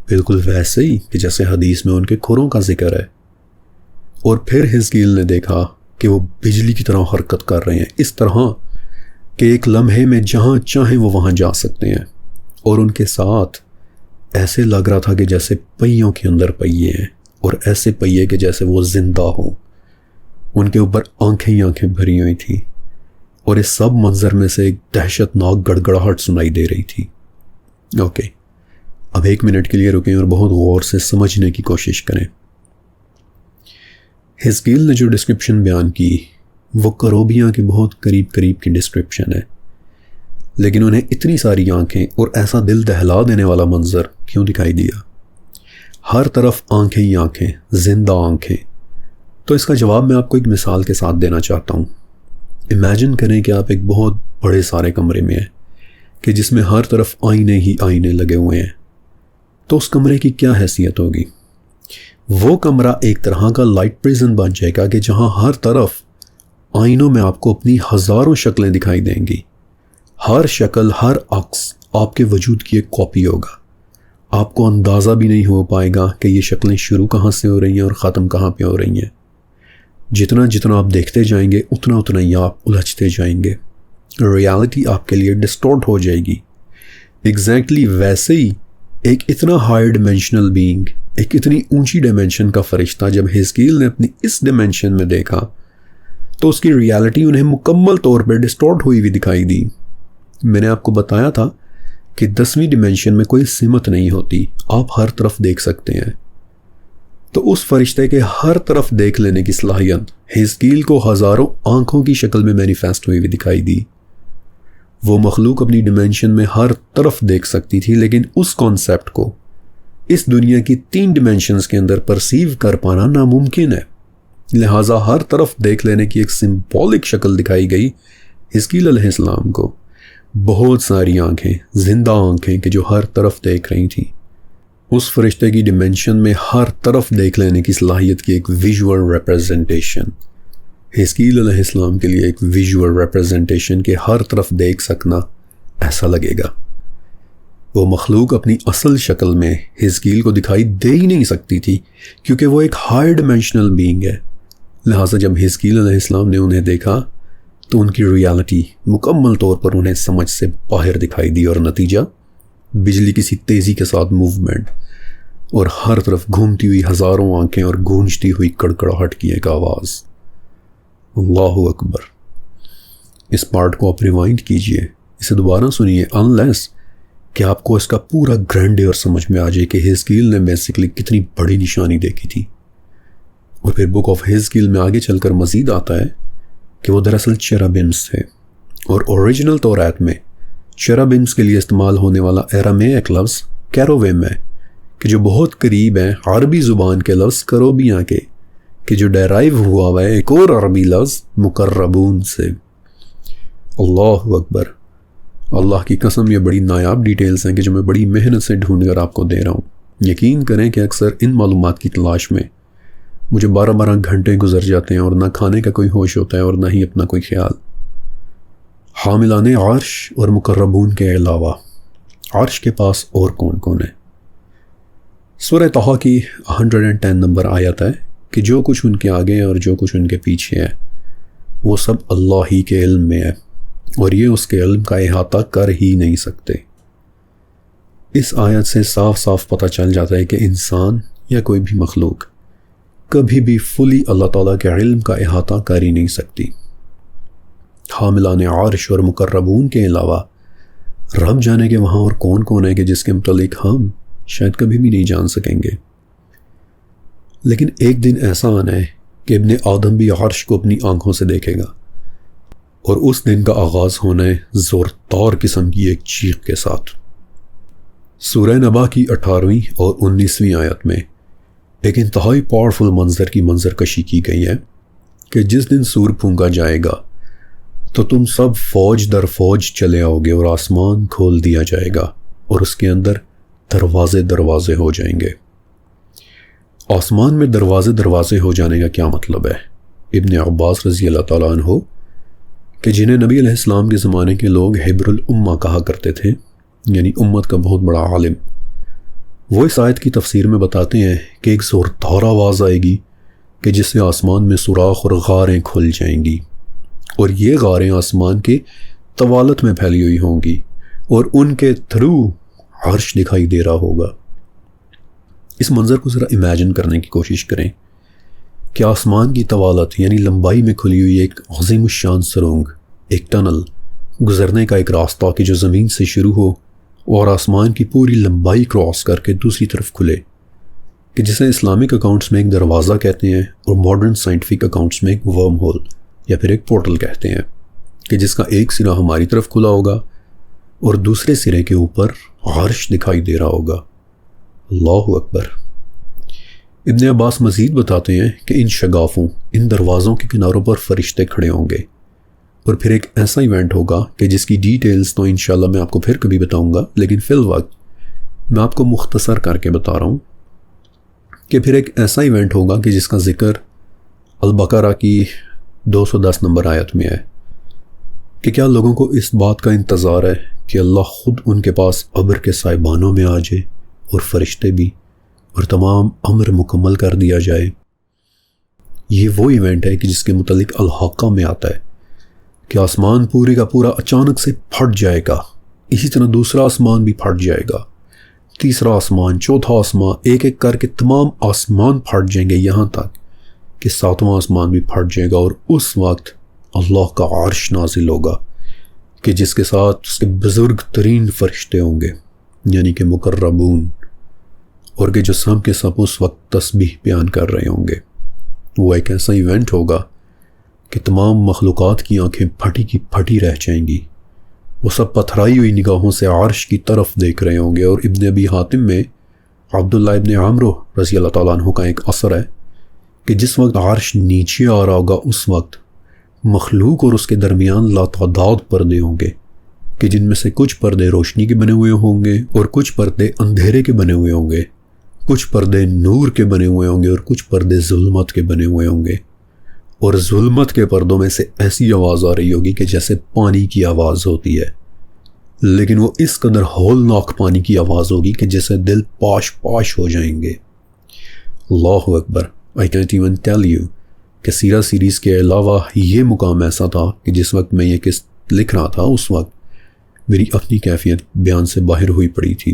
بالکل ویسے ہی کہ جیسے حدیث میں ان کے کھروں کا ذکر ہے۔ اور پھر حزقیل نے دیکھا کہ وہ بجلی کی طرح حرکت کر رہے ہیں، اس طرح کہ ایک لمحے میں جہاں چاہیں وہ وہاں جا سکتے ہیں، اور ان کے ساتھ ایسے لگ رہا تھا کہ جیسے پہیوں کے اندر پہیے ہیں، اور ایسے پہیے کہ جیسے وہ زندہ ہوں۔ ان کے اوپر آنکھیں ہی آنکھیں بھری ہوئی تھیں، اور اس سب منظر میں سے ایک دہشت ناک گڑگڑاہٹ سنائی دے رہی تھی۔ اوکے، اب 1 منٹ کے لیے رکیں اور بہت غور سے سمجھنے کی کوشش کریں۔ حزقیل نے جو ڈسکرپشن بیان کی وہ کروبیاں کے بہت قریب قریب کی ڈسکرپشن ہے، لیکن انہیں اتنی ساری آنکھیں اور ایسا دل دہلا دینے والا منظر کیوں دکھائی دیا؟ ہر طرف آنکھیں ہی آنکھیں، زندہ آنکھیں۔ تو اس کا جواب میں آپ کو ایک مثال کے ساتھ دینا چاہتا ہوں۔ امیجن کریں کہ آپ ایک بہت بڑے سارے کمرے میں ہیں کہ جس میں ہر طرف آئینے ہی آئینے لگے ہوئے ہیں، تو اس کمرے کی کیا حیثیت ہوگی؟ وہ کمرہ ایک طرح کا لائٹ پریزن بن جائے گا کہ جہاں ہر طرف آئینوں میں آپ کو اپنی ہزاروں شکلیں دکھائی دیں گی۔ ہر شکل، ہر عکس آپ کے وجود کی ایک کاپی ہوگا۔ آپ کو اندازہ بھی نہیں ہو پائے گا کہ یہ شکلیں شروع کہاں سے ہو رہی ہیں اور ختم کہاں پہ ہو رہی ہیں۔ جتنا جتنا آپ دیکھتے جائیں گے اتنا اتنا ہی آپ الجھتے جائیں گے، ریالٹی آپ کے لیے ڈسٹورٹ ہو جائے گی۔ ایگزیکٹلی ویسے ہی ایک اتنا ہائی ڈیمینشنل بینگ، ایک اتنی اونچی ڈیمینشن کا فرشتہ جب حزقیل نے اپنی اس ڈیمینشن میں دیکھا تو اس کی ریالٹی انہیں مکمل طور پہ ڈسٹورٹ ہوئی ہوئی دکھائی دی۔ میں نے آپ کو بتایا تھا کہ 10ویں ڈیمینشن میں کوئی سمت نہیں ہوتی، آپ ہر طرف دیکھ سکتے ہیں۔ تو اس فرشتے کے ہر طرف دیکھ لینے کی صلاحیت حزقیل کو ہزاروں آنکھوں کی شکل میں مینیفیسٹ ہوئی دکھائی دی۔ وہ مخلوق اپنی ڈیمینشن میں ہر طرف دیکھ سکتی تھی، لیکن اس کانسیپٹ کو اس دنیا کی 3 ڈیمینشنز کے اندر پرسیو کر پانا ناممکن ہے۔ لہٰذا ہر طرف دیکھ لینے کی ایک سمبولک شکل دکھائی گئی حزقیل علیہ السلام کو، بہت ساری آنکھیں، زندہ آنکھیں کہ جو ہر طرف دیکھ رہی تھیں۔ اس فرشتے کی ڈیمینشن میں ہر طرف دیکھ لینے کی صلاحیت کی ایک ویژول ریپرزنٹیشن. حزقیل علیہ السلام کے لیے ایک ویژول ریپرزنٹیشن کہ ہر طرف دیکھ سکنا ایسا لگے گا. وہ مخلوق اپنی اصل شکل میں حزقیل کو دکھائی دے ہی نہیں سکتی تھی کیونکہ وہ ایک ہائی ڈیمینشنل بینگ ہے. لہٰذا جب حزقیل علیہ السلام نے انہیں دیکھا تو ان کی ریالٹی مکمل طور پر انہیں سمجھ سے باہر دکھائی دی، اور نتیجہ بجلی کسی تیزی کے ساتھ موومنٹ اور ہر طرف گھومتی ہوئی ہزاروں آنکھیں اور گونجتی ہوئی کڑکڑاہٹ کی ایک آواز. اللہ اکبر. اس پارٹ کو آپ ریوائنڈ کیجئے، اسے دوبارہ سنیے، انلیس کہ آپ کو اس کا پورا گرینڈیئر سمجھ میں آ جائے کہ حزقیل نے بیسیکلی کتنی بڑی نشانی دیکھی تھی. اور پھر بک آف حزقیل میں آگے چل کر مزید آتا ہے کہ وہ دراصل چیرابمس تھے، اور اوریجنل تورات میں چیرابمس کے لیے استعمال ہونے والا ایرامیک لفظ کیروویم ہے کہ جو بہت قریب ہے عربی زبان کے لفظ کروبیاں کے، کہ جو ڈیرائیو ہوا ہے ایک اور عربی لفظ مقربون سے. اللہ اکبر. اللہ کی قسم یہ بڑی نایاب ڈیٹیلز ہیں کہ جو میں بڑی محنت سے ڈھونڈ کر آپ کو دے رہا ہوں. یقین کریں کہ اکثر ان معلومات کی تلاش میں مجھے 12 گھنٹے گزر جاتے ہیں، اور نہ کھانے کا کوئی ہوش ہوتا ہے اور نہ ہی اپنا کوئی خیال. حاملان عرش اور مقربون کے علاوہ عرش کے پاس اور کون کون ہے؟ سورہ طہ کی 110 نمبر آیت ہے کہ جو کچھ ان کے آگے اور جو کچھ ان کے پیچھے ہے وہ سب اللہ ہی کے علم میں ہے، اور یہ اس کے علم کا احاطہ کر ہی نہیں سکتے. اس آیت سے صاف صاف پتہ چل جاتا ہے کہ انسان یا کوئی بھی مخلوق کبھی بھی فلی اللہ تعالیٰ کے علم کا احاطہ کر ہی نہیں سکتی. حاملان عرش اور مقربون کے علاوہ رب جانے کے وہاں اور کون کون ہے کہ جس کے متعلق ہم شاید کبھی بھی نہیں جان سکیں گے. لیکن ایک دن ایسا آنا ہے کہ ابن آدم بھی عرش کو اپنی آنکھوں سے دیکھے گا، اور اس دن کا آغاز ہونا ہے زوردار قسم کی ایک چیخ کے ساتھ. سورہ نبا کی 18ویں اور 19ویں آیت میں ایک انتہائی پاورفل منظر کی منظر کشی کی گئی ہے کہ جس دن سور پھونکا جائے گا تو تم سب فوج در فوج چلے آؤ گے، اور آسمان کھول دیا جائے گا اور اس کے اندر دروازے ہو جائیں گے. آسمان میں دروازے ہو جانے کا کیا مطلب ہے؟ ابن عباس رضی اللہ تعالیٰ عنہ کہ جنہیں نبی علیہ السلام کے زمانے کے لوگ حبر الامہ کہا کرتے تھے، یعنی امت کا بہت بڑا عالم، وہ اس آیت کی تفسیر میں بتاتے ہیں کہ ایک زوردار آواز آئے گی کہ جس سے آسمان میں سوراخ اور غاریں کھل جائیں گی، اور یہ غاریں آسمان کے طوالت میں پھیلی ہوئی ہوں گی، اور ان کے تھرو عرش دکھائی دے رہا ہوگا. اس منظر کو ذرا امیجن کرنے کی کوشش کریں کہ آسمان کی طوالت یعنی لمبائی میں کھلی ہوئی ایک عظیم الشان سرنگ، ایک ٹنل، گزرنے کا ایک راستہ کہ جو زمین سے شروع ہو اور آسمان کی پوری لمبائی کراس کر کے دوسری طرف کھلے، کہ جسے اسلامک اکاؤنٹس میں ایک دروازہ کہتے ہیں اور ماڈرن سائنٹیفک اکاؤنٹس میں ایک ورم ہول یا پھر ایک پورٹل کہتے ہیں، کہ جس کا ایک سرا ہماری طرف کھلا ہوگا اور دوسرے سرے کے اوپر عرش دکھائی دے رہا ہوگا. اللہ اکبر. ابن عباس مزید بتاتے ہیں کہ ان شگافوں، ان دروازوں کے کناروں پر فرشتے کھڑے ہوں گے، اور پھر ایک ایسا ایونٹ ہوگا کہ جس کی ڈیٹیلز تو انشاءاللہ میں آپ کو پھر کبھی بتاؤں گا، لیکن فی الوقت میں آپ کو مختصر کر کے بتا رہا ہوں کہ پھر ایک ایسا ایونٹ ہوگا کہ جس کا ذکر البقرہ کی 210 نمبر آیت میں ہے کہ کیا لوگوں کو اس بات کا انتظار ہے کہ اللہ خود ان کے پاس ابر کے سائبانوں میں آ جائے اور فرشتے بھی، اور تمام امر مکمل کر دیا جائے. یہ وہ ایونٹ ہے کہ جس کے متعلق الحاقہ میں آتا ہے کہ آسمان پورے کا پورا اچانک سے پھٹ جائے گا، اسی طرح دوسرا آسمان بھی پھٹ جائے گا، تیسرا آسمان، چوتھا آسمان، ایک ایک کر کے تمام آسمان پھٹ جائیں گے، یہاں تک کہ 7واں آسمان بھی پھٹ جائے گا، اور اس وقت اللہ کا عرش نازل ہوگا کہ جس کے ساتھ اس کے بزرگ ترین فرشتے ہوں گے، یعنی کہ مقربون، اور کہ جو سب کے سب اس وقت تسبیح بیان کر رہے ہوں گے. وہ ایک ایسا ایونٹ ہوگا کہ تمام مخلوقات کی آنکھیں پھٹی کی پھٹی رہ جائیں گی، وہ سب پتھرائی ہوئی نگاہوں سے عرش کی طرف دیکھ رہے ہوں گے. اور ابن ابی حاتم میں عبداللہ ابن عمرو رضی اللہ تعالیٰ عنہ کا ایک اثر ہے کہ جس وقت عرش نیچے آ رہا ہوگا اس وقت مخلوق اور اس کے درمیان لاتعداد پردے ہوں گے، کہ جن میں سے کچھ پردے روشنی کے بنے ہوئے ہوں گے اور کچھ پردے اندھیرے کے بنے ہوئے ہوں گے، کچھ پردے نور کے بنے ہوئے ہوں گے اور کچھ پردے ظلمت کے بنے ہوئے ہوں گے، اور ظلمت کے پردوں میں سے ایسی آواز آ رہی ہوگی کہ جیسے پانی کی آواز ہوتی ہے، لیکن وہ اس قدر ہولناک پانی کی آواز ہوگی کہ جیسے دل پاش پاش ہو جائیں گے۔ اللہ اکبر۔ I can't even tell you کہ سیرہ سیریز کے علاوہ یہ مقام ایسا تھا کہ جس وقت میں یہ قسط لکھ رہا تھا اس وقت میری اپنی کیفیت بیان سے باہر ہوئی پڑی تھی۔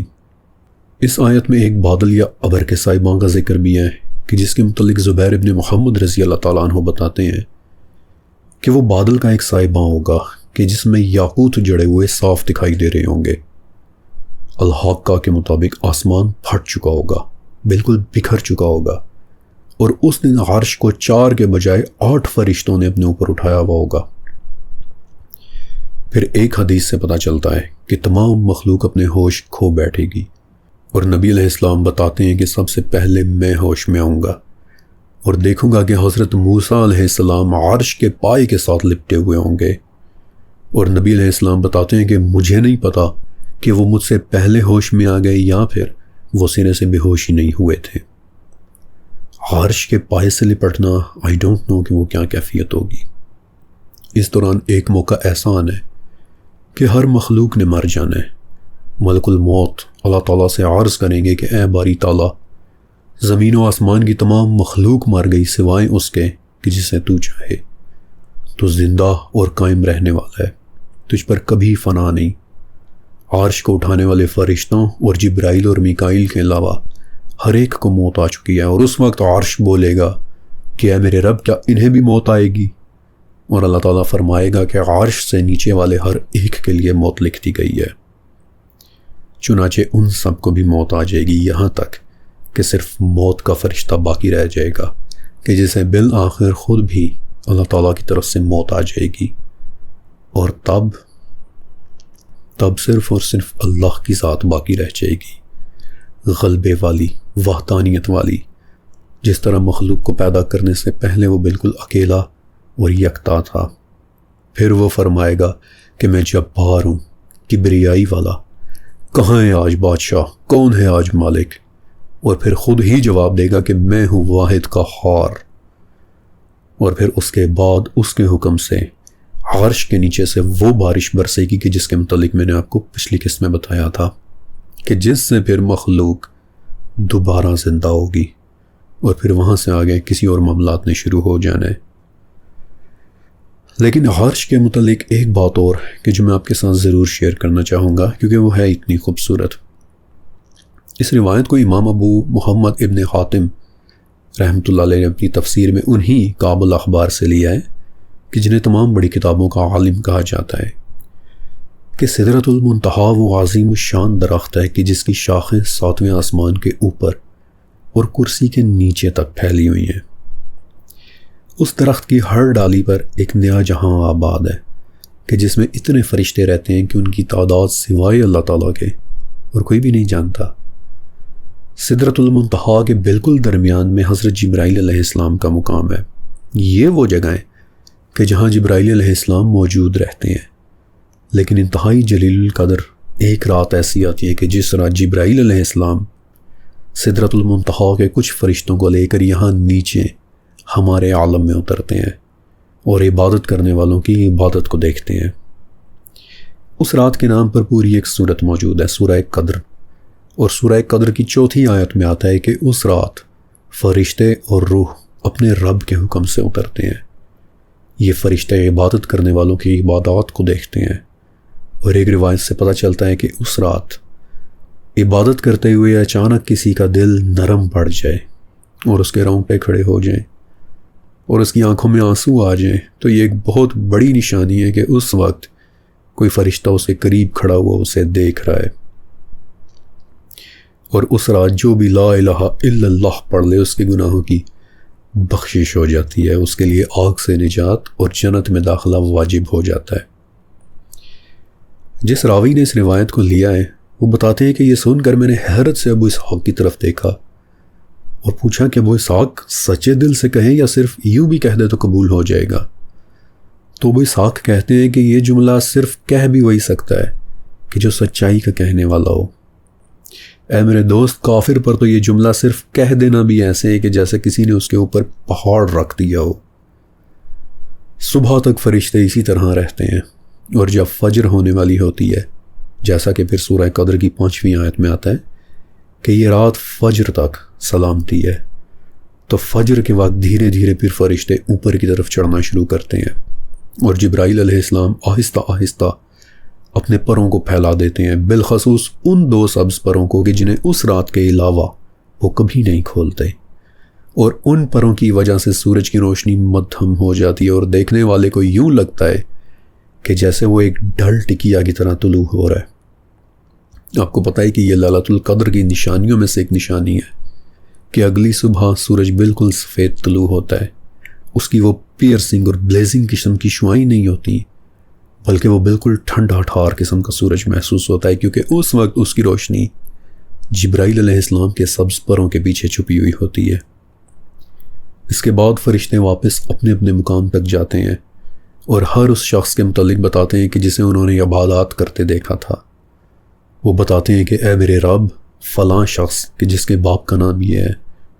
اس آیت میں ایک بادل یا ابر کے صاحبان کا ذکر بھی ہے کہ جس کے متعلق زبیر ابن محمد رضی اللہ تعالیٰ عنہ بتاتے ہیں کہ وہ بادل کا ایک صاحبان ہوگا کہ جس میں یاقوت جڑے ہوئے صاف دکھائی دے رہے ہوں گے۔ الحاقہ کے مطابق آسمان پھٹ چکا ہوگا، بالکل بکھر چکا ہوگا، اور اس دن عرش کو 4 کے بجائے 8 فرشتوں نے اپنے اوپر اٹھایا ہوا ہوگا۔ پھر ایک حدیث سے پتہ چلتا ہے کہ تمام مخلوق اپنے ہوش کھو بیٹھے گی، اور نبی علیہ السلام بتاتے ہیں کہ سب سے پہلے میں ہوش میں آؤں گا اور دیکھوں گا کہ حضرت موسیٰ علیہ السلام عرش کے پائے کے ساتھ لپٹے ہوئے ہوں گے، اور نبی علیہ السلام بتاتے ہیں کہ مجھے نہیں پتا کہ وہ مجھ سے پہلے ہوش میں آ گئے یا پھر وہ سرے سے بے ہوش ہی نہیں ہوئے تھے۔ عرش کے پائے سے لپٹنا I don't know کہ وہ کیا کیفیت ہوگی۔ اس دوران ایک موقع ایسا آنا ہے کہ ہر مخلوق نے مر جانا ہے۔ ملک الموت اللہ تعالیٰ سے عرض کریں گے کہ اے باری تعالیٰ، زمین و آسمان کی تمام مخلوق مر گئی سوائے اس کے کہ جسے تو چاہے، تو زندہ اور قائم رہنے والا ہے، تجھ پر کبھی فنا نہیں۔ عرش کو اٹھانے والے فرشتوں اور جبرائیل اور میکائیل کے علاوہ ہر ایک کو موت آ چکی ہے، اور اس وقت عرش بولے گا کہ اے میرے رب، کیا انہیں بھی موت آئے گی؟ اور اللہ تعالیٰ فرمائے گا کہ عرش سے نیچے والے ہر ایک کے لیے موت لکھ دی گئی ہے۔ چنانچہ ان سب کو بھی موت آ جائے گی، یہاں تک کہ صرف موت کا فرشتہ باقی رہ جائے گا کہ جسے بالآخر خود بھی اللہ تعالیٰ کی طرف سے موت آ جائے گی، اور تب صرف اور صرف اللہ کی ذات باقی رہ جائے گی، غلبے والی، وحدانیت والی، جس طرح مخلوق کو پیدا کرنے سے پہلے وہ بالکل اکیلا اور یکتا تھا۔ پھر وہ فرمائے گا کہ میں جبار ہوں، کبریائی والا، کہاں ہے آج بادشاہ، کون ہے آج مالک؟ اور پھر خود ہی جواب دے گا کہ میں ہوں واحد قہار۔ اور پھر اس کے بعد اس کے حکم سے عرش کے نیچے سے وہ بارش برسے گی کہ جس کے متعلق میں نے آپ کو پچھلی قسط میں بتایا تھا کہ جس سے پھر مخلوق دوبارہ زندہ ہوگی، اور پھر وہاں سے آگے کسی اور معاملات نے شروع ہو جانا ہے۔ لیکن عرش کے متعلق ایک بات اور کہ جو میں آپ کے ساتھ ضرور شیئر کرنا چاہوں گا کیونکہ وہ ہے اتنی خوبصورت۔ اس روایت کو امام ابو محمد ابن حاتم رحمۃ اللہ علیہ نے اپنی تفسیر میں انہی کعب الاخبار سے لیا ہے کہ جنہیں تمام بڑی کتابوں کا عالم کہا جاتا ہے، کہ سدرۃ المنتہا وہ عظیم الشان درخت ہے کہ جس کی شاخیں 7ویں آسمان کے اوپر اور کرسی کے نیچے تک پھیلی ہوئی ہیں۔ اس درخت کی ہر ڈالی پر ایک نیا جہاں آباد ہے کہ جس میں اتنے فرشتے رہتے ہیں کہ ان کی تعداد سوائے اللہ تعالیٰ کے اور کوئی بھی نہیں جانتا۔ سدرۃ المنتہا کے بالکل درمیان میں حضرت جبرائیل علیہ السلام کا مقام ہے۔ یہ وہ جگہ ہے کہ جہاں جبرائیل علیہ السلام موجود رہتے ہیں، لیکن انتہائی جلیل القدر ایک رات ایسی آتی ہے کہ جس رات جبرائیل علیہ السلام سدرۃ المنتہا کے کچھ فرشتوں کو لے کر یہاں نیچے ہمارے عالم میں اترتے ہیں اور عبادت کرنے والوں کی عبادت کو دیکھتے ہیں۔ اس رات کے نام پر پوری ایک سورت موجود ہے، سورہ قدر، اور سورہ قدر کی 4تھی آیت میں آتا ہے کہ اس رات فرشتے اور روح اپنے رب کے حکم سے اترتے ہیں۔ یہ فرشتے عبادت کرنے والوں کی عبادات کو دیکھتے ہیں، اور ایک روایت سے پتہ چلتا ہے کہ اس رات عبادت کرتے ہوئے اچانک کسی کا دل نرم پڑ جائے اور اس کے رونگٹے کھڑے ہو جائیں اور اس کی آنکھوں میں آنسو آ جائیں، تو یہ ایک بہت بڑی نشانی ہے کہ اس وقت کوئی فرشتہ اس کے قریب کھڑا ہوا اسے دیکھ رہا ہے۔ اور اس رات جو بھی لا الہ الا اللہ پڑھ لے اس کے گناہوں کی بخشش ہو جاتی ہے، اس کے لیے آگ سے نجات اور جنت میں داخلہ واجب ہو جاتا ہے۔ جس راوی نے اس روایت کو لیا ہے وہ بتاتے ہیں کہ یہ سن کر میں نے حیرت سے ابو اسحاق کی طرف دیکھا اور پوچھا کہ ابو اسحاق سچے دل سے کہیں یا صرف یوں بھی کہہ دے تو قبول ہو جائے گا؟ تو ابو اسحاق کہتے ہیں کہ یہ جملہ صرف کہہ بھی وہی سکتا ہے کہ جو سچائی کا کہنے والا ہو۔ اے میرے دوست، کافر پر تو یہ جملہ صرف کہہ دینا بھی ایسے ہے کہ جیسے کسی نے اس کے اوپر پہاڑ رکھ دیا ہو۔ صبح تک فرشتے اسی طرح رہتے ہیں، اور جب فجر ہونے والی ہوتی ہے، جیسا کہ پھر سورہ قدر کی 5ویں آیت میں آتا ہے کہ یہ رات فجر تک سلامتی ہے، تو فجر کے وقت دھیرے دھیرے پھر فرشتے اوپر کی طرف چڑھنا شروع کرتے ہیں، اور جبرائیل علیہ السلام آہستہ آہستہ اپنے پروں کو پھیلا دیتے ہیں، بالخصوص ان 2 سبز پروں کو کہ جنہیں اس رات کے علاوہ وہ کبھی نہیں کھولتے، اور ان پروں کی وجہ سے سورج کی روشنی مدھم ہو جاتی ہے اور دیکھنے والے کو یوں لگتا ہے کہ جیسے وہ ایک ڈھل ٹکیا کی طرح طلوع ہو رہا ہے۔ آپ کو پتہ ہے کہ یہ لیلۃ القدر کی نشانیوں میں سے ایک نشانی ہے کہ اگلی صبح سورج بالکل سفید طلوع ہوتا ہے، اس کی وہ پیئرسنگ اور بلیزنگ قسم کی شعاعیں نہیں ہوتی، بلکہ وہ بالکل ٹھنڈا ٹھار قسم کا سورج محسوس ہوتا ہے، کیونکہ اس وقت اس کی روشنی جبرائیل علیہ السلام کے سبز پروں کے پیچھے چھپی ہوئی ہوتی ہے۔ اس کے بعد فرشتے واپس اپنے اپنے مقام تک جاتے ہیں اور ہر اس شخص کے متعلق بتاتے ہیں کہ جسے انہوں نے عبادات کرتے دیکھا تھا۔ وہ بتاتے ہیں کہ اے میرے رب، فلاں شخص کہ جس کے باپ کا نام یہ ہے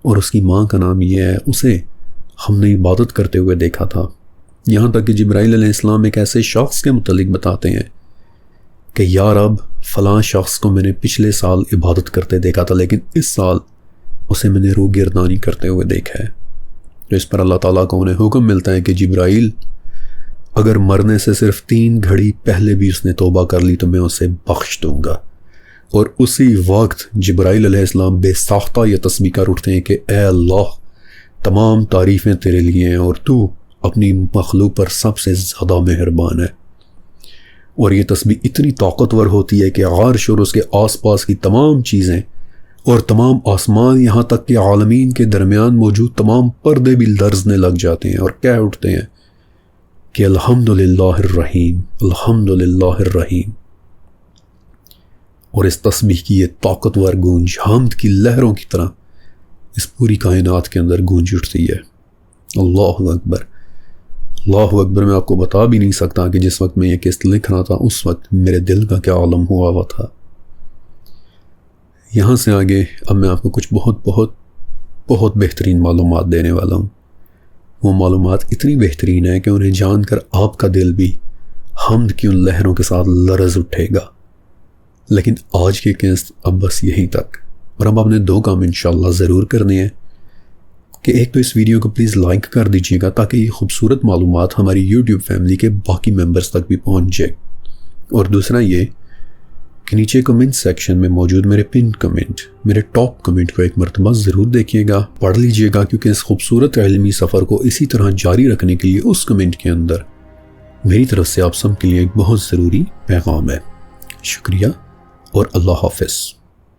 اور اس کی ماں کا نام یہ ہے، اسے ہم نے عبادت کرتے ہوئے دیکھا تھا۔ یہاں تک کہ جبرائیل علیہ السلام ایک ایسے شخص کے متعلق بتاتے ہیں کہ یا رب، فلاں شخص کو میں نے پچھلے سال عبادت کرتے دیکھا تھا، لیکن اس سال اسے میں نے روح گردانی کرتے ہوئے دیکھا ہے۔ تو اس پر اللہ تعالیٰ کو انہیں حکم ملتا ہے کہ جبرائیل، اگر مرنے سے صرف 3 گھڑی پہلے بھی اس نے توبہ کر لی تو میں اسے بخش دوں گا۔ اور اسی وقت جبرائیل علیہ السلام بے ساختہ یہ تسبیح کر اٹھتے ہیں کہ اے اللہ، تمام تعریفیں تیرے لیے ہیں اور تو اپنی مخلوق پر سب سے زیادہ مہربان ہے۔ اور یہ تسبیح اتنی طاقتور ہوتی ہے کہ عرش اور اس کے آس پاس کی تمام چیزیں اور تمام آسمان، یہاں تک کہ عالمین کے درمیان موجود تمام پردے بھی لرزنے لگ جاتے ہیں اور کہہ اٹھتے ہیں کہ الحمدللہ الرحیم، الحمدللہ الرحیم۔ اور اس تسبیح کی یہ طاقتور گونج حمد کی لہروں کی طرح اس پوری کائنات کے اندر گونج اٹھتی ہے۔ اللہ اکبر، اللہ اکبر۔ میں آپ کو بتا بھی نہیں سکتا کہ جس وقت میں یہ قسط لکھ رہا تھا اس وقت میرے دل کا کیا عالم ہوا ہوا تھا۔ یہاں سے آگے اب میں آپ کو کچھ بہت بہت بہت بہترین معلومات دینے والا ہوں۔ وہ معلومات اتنی بہترین ہیں کہ انہیں جان کر آپ کا دل بھی حمد کی ان لہروں کے ساتھ لرز اٹھے گا۔ لیکن آج کی قسط اب بس یہیں تک، اور اب آپ نے 2 کام انشاءاللہ ضرور کرنے ہیں کہ ایک تو اس ویڈیو کو پلیز لائک کر دیجیے گا تاکہ یہ خوبصورت معلومات ہماری یوٹیوب فیملی کے باقی ممبرز تک بھی پہنچ جائے، اور دوسرا یہ کہ نیچے کمنٹ سیکشن میں موجود میرے پن کمنٹ، میرے ٹاپ کمنٹ کو ایک مرتبہ ضرور دیکھیے گا، پڑھ لیجیے گا، کیونکہ اس خوبصورت علمی سفر کو اسی طرح جاری رکھنے کے لیے اس کمنٹ کے اندر میری طرف سے آپ سب کے لیے ایک بہت ضروری پیغام ہے۔ شکریہ اور اللہ حافظ۔